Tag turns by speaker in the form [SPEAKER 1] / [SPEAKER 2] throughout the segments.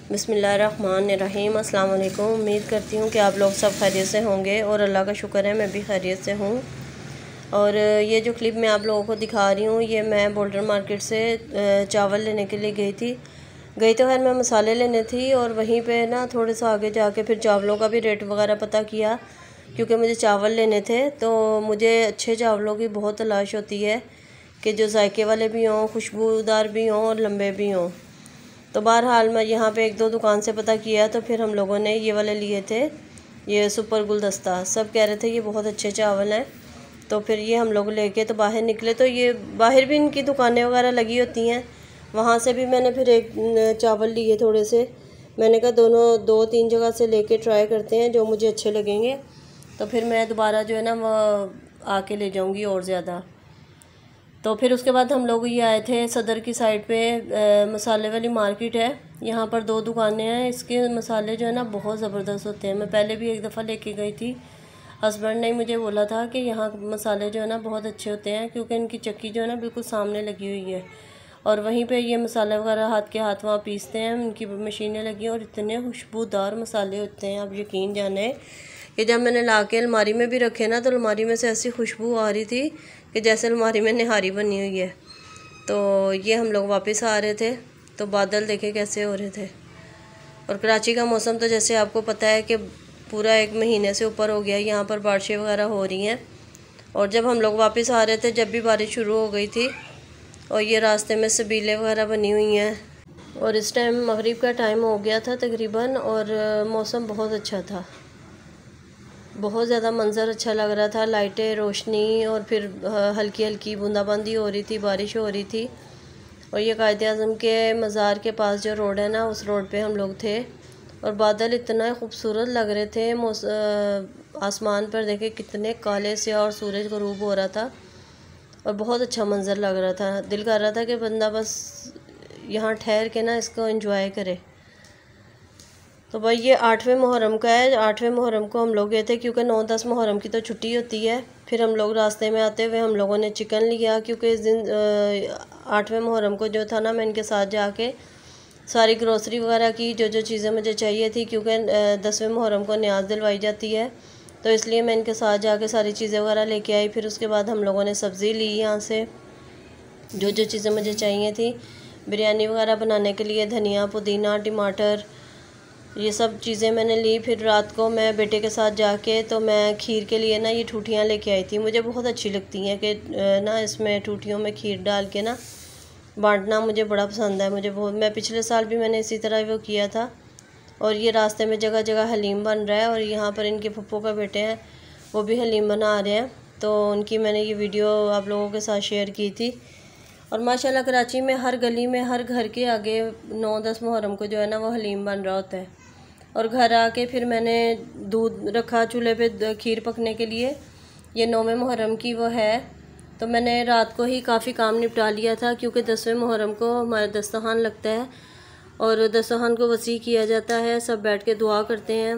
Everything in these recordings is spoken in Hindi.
[SPEAKER 1] बिस्मिल्लाहिर्रहमानिर्रहीम। अस्सलाम वालेकुम। उम्मीद करती हूँ कि आप लोग सब खैरियत से होंगे और अल्लाह का शुक्र है मैं भी खैरियत से हूँ। और ये जो क्लिप मैं आप लोगों को दिखा रही हूँ ये मैं बोल्डर मार्केट से चावल लेने के लिए गई तो खैर मैं मसाले लेने थी और वहीं पे ना थोड़े सा आगे जाके फिर चावलों का भी रेट वगैरह पता किया, क्योंकि मुझे चावल लेने थे। तो मुझे अच्छे चावलों की बहुत तलाश होती है कि जो जायके वाले भी हों, खुशबूदार भी हों और लंबे भी हों। तो बहरहाल मैं यहाँ पे एक दो दुकान से पता किया तो फिर हम लोगों ने ये वाले लिए थे, ये सुपर गुलदस्ता। सब कह रहे थे ये बहुत अच्छे चावल हैं, तो फिर ये हम लोग लेके तो बाहर निकले। तो ये बाहर भी इनकी दुकानें वगैरह लगी होती हैं, वहाँ से भी मैंने फिर एक चावल लिए थोड़े से। मैंने कहा दोनों 2-3 जगह से लेके ट्राई करते हैं, जो मुझे अच्छे लगेंगे तो फिर मैं दोबारा जो है ना वो आके ले जाऊँगी और ज़्यादा। तो फिर उसके बाद हम लोग ये आए थे सदर की साइड पे, मसाले वाली मार्केट है। यहाँ पर 2 दुकानें हैं। इसके मसाले जो है ना बहुत ज़बरदस्त होते हैं। मैं पहले भी एक दफ़ा लेके गई थी, हस्बैंड ने मुझे बोला था कि यहाँ मसाले जो है ना बहुत अच्छे होते हैं, क्योंकि इनकी चक्की जो है ना बिल्कुल सामने लगी हुई है और वहीं पे ये मसाले वगैरह हाथ के हाथ वहाँ पीसते हैं। उनकी मशीनें लगी हैं और इतने खुशबूदार मसाले होते हैं, आप यकीन जाने कि जब मैंने ला के अलमारी में भी रखे ना तो अलमारी में से ऐसी खुशबू आ रही थी कि जैसे अलमारी में निहारी बनी हुई है। तो ये हम लोग वापस आ रहे थे तो बादल देखे कैसे हो रहे थे। और कराची का मौसम तो जैसे आपको पता है कि पूरा 1 महीने से ऊपर हो गया, यहाँ पर बारिशें वगैरह हो रही हैं। और जब हम लोग वापस आ रहे थे जब भी बारिश शुरू हो गई थी और ये रास्ते में सबीलें वगैरह बनी हुई हैं। और इस टाइम मगरिब का टाइम हो गया था तकरीबन, और मौसम बहुत अच्छा था, बहुत ज़्यादा मंज़र अच्छा लग रहा था। लाइटें, रोशनी और फिर हल्की हल्की बूंदाबांदी हो रही थी, बारिश हो रही थी। और ये कायदे आज़म के मज़ार के पास जो रोड है ना उस रोड पे हम लोग थे और बादल इतना खूबसूरत लग रहे थे। आसमान पर देखे कितने काले से और सूरज ग़ुरूब हो रहा था और बहुत अच्छा मंज़र लग रहा था। दिल कर रहा था कि बंदा बस यहाँ ठहर के ना इसको एंजॉय करे। तो भाई ये 8वें मुहर्रम का है। 8वें मुहर्रम को हम लोग गए थे, क्योंकि 9-10 मुहर्रम की तो छुट्टी होती है। फिर हम लोग रास्ते में आते हुए हम लोगों ने चिकन लिया, क्योंकि इस दिन 8वें मुहर्रम को जो था ना मैं इनके साथ जाके सारी ग्रोसरी वगैरह की जो चीज़ें मुझे चाहिए थी, क्योंकि 10वें मुहर्रम को न्याज दिलवाई जाती है, तो इसलिए मैं इनके साथ जाके सारी चीज़ें वगैरह लेके आई। फिर उसके बाद हम लोगों ने सब्ज़ी ली यहाँ से, जो चीज़ें मुझे चाहिए थी बिरयानी वगैरह बनाने के लिए, धनिया, पुदीना, टमाटर, ये सब चीज़ें मैंने ली। फिर रात को मैं बेटे के साथ जाके तो मैं खीर के लिए ना ये ठूठियाँ लेके आई थी। मुझे बहुत अच्छी लगती हैं कि ना इसमें ठूठियों में खीर डाल के ना बांटना मुझे बड़ा पसंद है। मैं पिछले साल भी मैंने इसी तरह वो किया था। और ये रास्ते में जगह जगह हलीम बन रहा है और यहाँ पर इनके पप्पो का बेटे हैं, वो भी हलीम बना रहे हैं, तो उनकी मैंने ये वीडियो आप लोगों के साथ शेयर की थी। और माशाल्लाह कराची में हर गली में हर घर के आगे 9-10 मुहर्रम को जो है ना वो हलीम बन रहा होता है। और घर आके फिर मैंने दूध रखा चूल्हे पे खीर पकने के लिए। ये 9वें मुहर्रम की वो है, तो मैंने रात को ही काफ़ी काम निपटा लिया था, क्योंकि 10वें मुहर्रम को हमारा दस्तरखान लगता है और दस्तरखान को वसी किया जाता है, सब बैठ के दुआ करते हैं।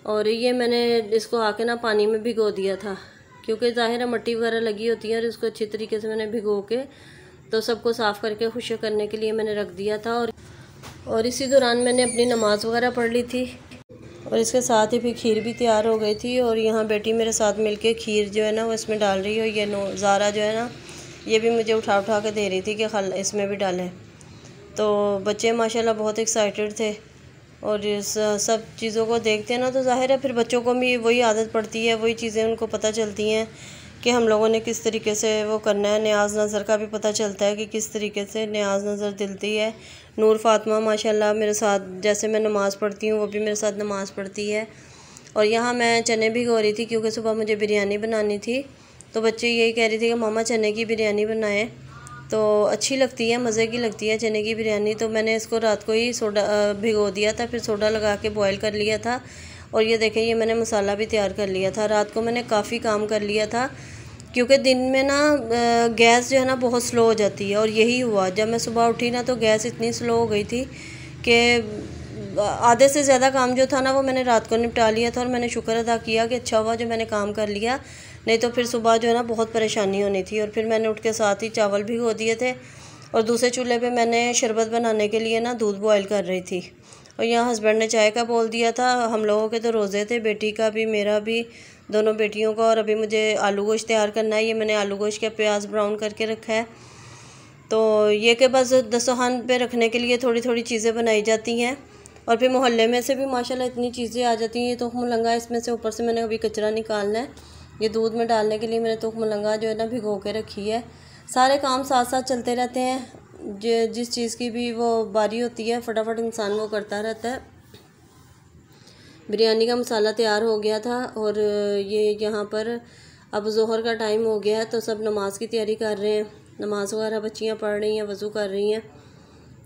[SPEAKER 1] और ये मैंने इसको आके ना पानी में भिगो दिया था, क्योंकि ज़ाहिर है मट्टी वगैरह लगी होती है, और इसको अच्छी तरीके से मैंने भिगो के तो सबको साफ़ करके खुश्क करने के लिए मैंने रख दिया था। और इसी दौरान मैंने अपनी नमाज़ वगैरह पढ़ ली थी और इसके साथ ही फिर खीर भी तैयार हो गई थी। और यहाँ बेटी मेरे साथ मिलके खीर जो है ना वो इसमें डाल रही है। ये ज़ारा जो है ना ये भी मुझे उठा उठा के दे रही थी कि खल इसमें भी डालें। तो बच्चे माशाल्लाह बहुत एक्साइटेड थे और इस सब चीज़ों को देखते हैं ना तो ज़ाहिर है फिर बच्चों को भी वही आदत पड़ती है, वही चीज़ें उनको पता चलती हैं कि हम लोगों ने किस तरीके से वो करना है। न्याज़ नज़र का भी पता चलता है कि किस तरीके से न्याज़ नज़र दिलती है। नूर फातिमा माशाल्लाह मेरे साथ जैसे मैं नमाज़ पढ़ती हूँ वो भी मेरे साथ नमाज़ पढ़ती है। और यहाँ मैं चने भिगो रही थी, क्योंकि सुबह मुझे बिरयानी बनानी थी, तो बच्चे यही कह रही थी कि मामा चने की बिरयानी बनाएं, तो अच्छी लगती है, मज़े की लगती है चने की बिरयानी। तो मैंने इसको रात को ही सोडा भिगो दिया था, फिर सोडा लगा के बॉयल कर लिया था। और ये देखें ये मैंने मसाला भी तैयार कर लिया था। रात को मैंने काफ़ी काम कर लिया था, क्योंकि दिन में ना गैस जो है ना बहुत स्लो हो जाती है। और यही हुआ, जब मैं सुबह उठी ना तो गैस इतनी स्लो हो गई थी कि आधे से ज़्यादा काम जो था ना वो मैंने रात को निपटा लिया था। और मैंने शुक्र अदा किया कि अच्छा हुआ जो मैंने काम कर लिया, नहीं तो फिर सुबह जो है ना बहुत परेशानी होनी थी। और फिर मैंने उठ के साथ ही चावल भिगो दिए थे और दूसरे चूल्हे पे मैंने शरबत बनाने के लिए ना दूध बॉयल कर रही थी। और यहाँ हस्बैंड ने चाय का बोल दिया था। हम लोगों के तो रोज़े थे, बेटी का भी मेरा भी, दोनों बेटियों का। और अभी मुझे आलू गोश्त तैयार करना है। ये मैंने आलू गोश्त का प्याज ब्राउन करके रखा है। तो ये कि बस दस्तरखान पे रखने के लिए थोड़ी थोड़ी चीज़ें बनाई जाती हैं। और फिर मोहल्ले में से भी माशाल्लाह इतनी चीज़ें आ जाती हैं। ये तुख्म मलंगा, इसमें से ऊपर से मैंने अभी कचरा निकालना है। ये दूध में डालने के लिए मैंने तुख्म मलंगा जो है ना भिगो के रखी है। सारे काम साथ साथ चलते रहते हैं। जिस चीज़ की भी वो बारी होती है फटाफट इंसान वो करता रहता है। बिरयानी का मसाला तैयार हो गया था। और ये यहाँ पर अब ज़ोहर का टाइम हो गया है, तो सब नमाज़ की तैयारी कर रहे हैं। नमाज़ वगैरह बच्चियाँ पढ़ रही हैं, वज़ू कर रही हैं।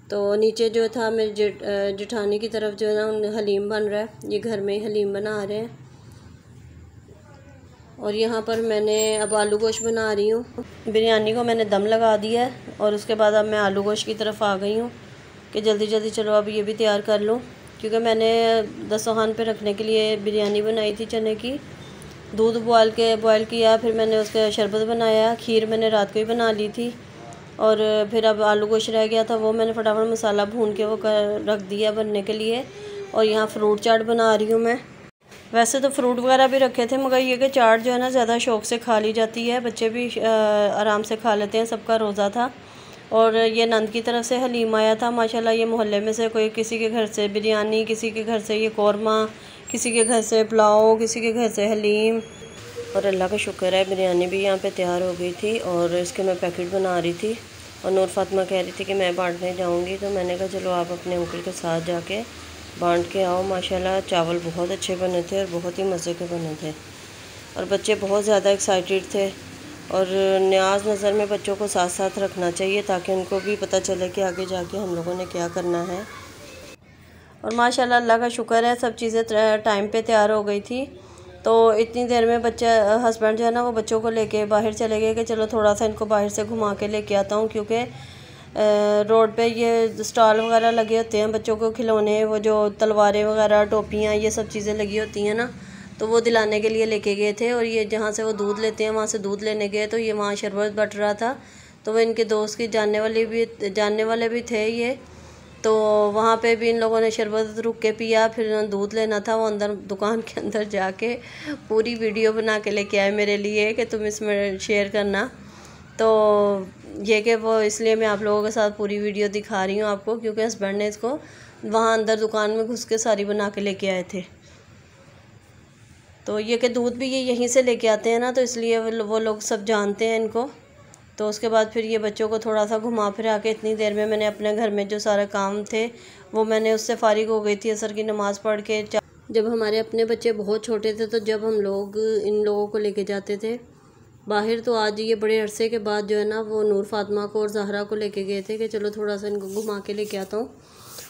[SPEAKER 1] तो नीचे जो था मेरे जेठानी की तरफ जो है ना हलीम बन रहा है। ये घर में ही हलीम बना रहे हैं। और यहाँ पर मैंने अब आलू गोश्त बना रही हूँ। बिरयानी को मैंने दम लगा दिया है और उसके बाद अब मैं आलू गोश्त की तरफ आ गई हूँ कि जल्दी जल्दी चलो अब ये भी तैयार कर लूँ, क्योंकि मैंने दस्तरखान पे रखने के लिए बिरयानी बनाई थी चने की। दूध बॉयल किया, फिर मैंने उसका शरबत बनाया। खीर मैंने रात को ही बना ली थी। और फिर अब आलू गोश्त रह गया था, वो मैंने फटाफट मसाला भून के वो रख दिया बनने के लिए। और यहाँ फ्रूट चाट बना रही हूँ मैं। वैसे तो फ्रूट वगैरह भी रखे थे, मगर ये कि चाट जो है ना ज़्यादा शौक़ से खा ली जाती है। बच्चे भी आराम से खा लेते हैं, सबका रोज़ा था। और ये नंद की तरफ से हलीम आया था। माशाल्लाह ये मोहल्ले में से कोई किसी के घर से बिरयानी, किसी के घर से ये कौरमा, किसी के घर से पुलाव, किसी के घर से हलीम। और अल्लाह का शुक्र है बिरयानी भी यहाँ पे तैयार हो गई थी। और इसके मैं पैकेट बना रही थी। और नूर फातिमा कह रही थी कि मैं बांटने जाऊँगी, तो मैंने कहा चलो आप अपने अंकल के साथ जाके बांट के आओ। माशाल्लाह चावल बहुत अच्छे बने थे और बहुत ही मज़े के बने थे। और बच्चे बहुत ज़्यादा एक्साइटेड थे। और न्याज नज़र में बच्चों को साथ साथ रखना चाहिए, ताकि उनको भी पता चले कि आगे जाके हम लोगों ने क्या करना है। और माशाल्लाह अल्लाह का शुक्र है सब चीज़ें टाइम पे तैयार हो गई थी। तो इतनी देर में हस्बैंड जो है ना वो बच्चों को लेके बाहर चले गए कि चलो थोड़ा सा इनको बाहर से घुमा के लेके आता हूँ, क्योंकि रोड पे ये स्टॉल वगैरह लगे होते हैं बच्चों को खिलौने, वो जो तलवारें वगैरह, टोपियाँ, ये सब चीज़ें लगी होती हैं ना, तो वो दिलाने के लिए लेके गए थे। और ये जहाँ से वो दूध लेते हैं वहाँ से दूध लेने गए, तो ये वहाँ शरबत बट रहा था। तो वो इनके दोस्त की जानने वाले भी थे ये। तो वहाँ पे भी इन लोगों ने शरबत रुक के पिया। फिर दूध लेना था, वो अंदर दुकान के अंदर जाके पूरी वीडियो बना के लेके आए मेरे लिए कि तुम इसमें शेयर करना। तो ये कि वो इसलिए मैं आप लोगों के साथ पूरी वीडियो दिखा रही हूँ आपको, क्योंकि हस्बैंड ने इसको वहाँ अंदर दुकान में घुस के सारी बना के लेके आए थे। तो ये कि दूध भी ये यहीं से लेके आते हैं ना, तो इसलिए वो लोग सब जानते हैं इनको। तो उसके बाद फिर ये बच्चों को थोड़ा सा घुमा फिरा के इतनी देर में मैंने अपने घर में जो सारे काम थे वो मैंने उससे फ़ारिग हो गई थी असर की नमाज़ पढ़ के। जब हमारे अपने बच्चे बहुत छोटे थे, तो जब हम लोग इन लोगों को लेके जाते थे बाहर, तो आज ये बड़े अरसे के बाद जो है ना वो नूर फातिमा को और ज़हरा को लेके गए थे कि चलो थोड़ा सा इनको घुमा के लेके आता हूँ।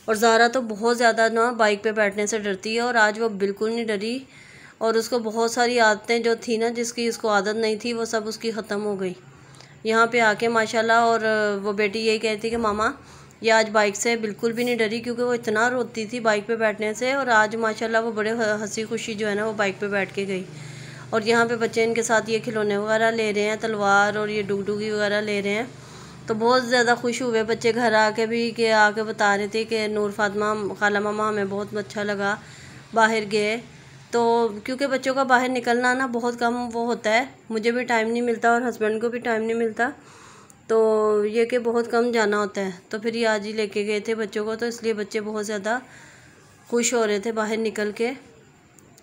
[SPEAKER 1] और ज़हरा तो बहुत ज़्यादा ना बाइक पे बैठने से डरती है, और आज वो बिल्कुल नहीं डरी। और उसको बहुत सारी आदतें जो थी ना, जिसकी उसको आदत नहीं थी, वो सब उसकी ख़त्म हो गई यहाँ पे आके माशाल्लाह। और वो बेटी यही कहती कि मामा ये आज बाइक से बिल्कुल भी नहीं डरी, क्योंकि वो इतना रोती थी बाइक पे बैठने से। और आज माशाल्लाह वो बड़े हंसी खुशी जो है ना वो बाइक पे बैठ के गई। और यहाँ पे बच्चे इनके साथ ये खिलौने वगैरह ले रहे हैं, तलवार और ये डुगडुगी वगैरह ले रहे हैं। तो बहुत ज़्यादा खुश हुए बच्चे घर आके भी, कि आके बता रहे थे कि नूर फातिमा, खाला मामा हमें बहुत अच्छा लगा, बाहर गए। तो क्योंकि बच्चों का बाहर निकलना ना बहुत कम वो होता है, मुझे भी टाइम नहीं मिलता और हस्बैंड को भी टाइम नहीं मिलता, तो ये कि बहुत कम जाना होता है। तो फिर ये आज ही लेके गए थे बच्चों को, तो इसलिए बच्चे बहुत ज़्यादा खुश हो रहे थे बाहर निकल के।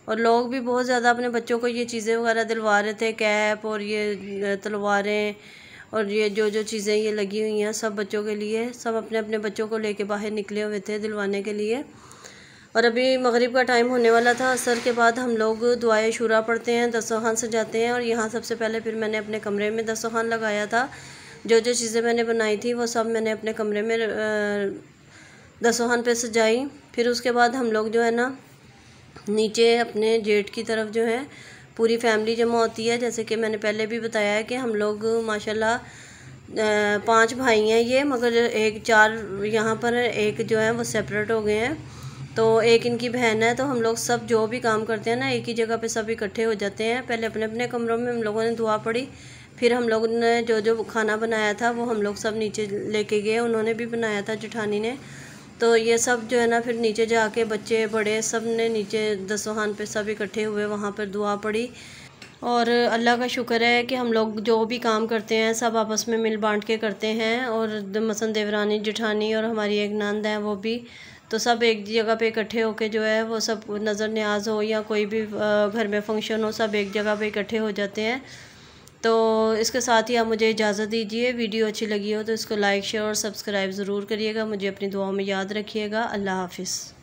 [SPEAKER 1] और लोग भी बहुत ज़्यादा अपने बच्चों को ये चीज़ें वगैरह दिलवा रहे थे, कैप और ये तलवारें और ये जो चीज़ें ये लगी हुई हैं सब बच्चों के लिए। सब अपने अपने बच्चों को लेके बाहर निकले हुए थे दिलवाने के लिए। और अभी मगरिब का टाइम होने वाला था। असर के बाद हम लोग दुआए शुरा पढ़ते हैं, दस्तरखान सजाते हैं। और यहाँ सबसे पहले फिर मैंने अपने कमरे में दस्तरखान लगाया था। जो चीज़ें मैंने बनाई थी वो सब मैंने अपने कमरे में दस्तरखान पे सजाई। फिर उसके बाद हम लोग जो है ना नीचे अपने जेठ की तरफ जो है पूरी फैमिली जमा होती है। जैसे कि मैंने पहले भी बताया है कि हम लोग माशाल्लाह 5 भाई हैं ये, मगर 4 यहाँ पर एक जो है वो सेपरेट हो गए हैं। तो एक इनकी बहन है। तो हम लोग सब जो भी काम करते हैं ना एक ही जगह पे सब इकट्ठे हो जाते हैं। पहले अपने अपने कमरों में हम लोगों ने दुआ पढ़ी, फिर हम लोगों ने जो जो खाना बनाया था वो हम लोग सब नीचे लेके गए, उन्होंने भी बनाया था जेठानी ने। तो ये सब जो है ना फिर नीचे जाके बच्चे बड़े सब ने नीचे दस्तरखान पे सब इकट्ठे हुए, वहाँ पर दुआ पड़ी। और अल्लाह का शुक्र है कि हम लोग जो भी काम करते हैं सब आपस में मिल बांट के करते हैं। और मसन देवरानी जेठानी और हमारी एक नंद है वो भी, तो सब एक जगह पे इकट्ठे होके जो है वो सब नज़र न्याज हो या कोई भी घर में फंक्शन हो, सब एक जगह पे इकट्ठे हो जाते हैं। तो इसके साथ ही आप मुझे इजाज़त दीजिए। वीडियो अच्छी लगी हो तो इसको लाइक शेयर और सब्सक्राइब ज़रूर करिएगा। मुझे अपनी दुआओं में याद रखिएगा। अल्लाह हाफ़िज़।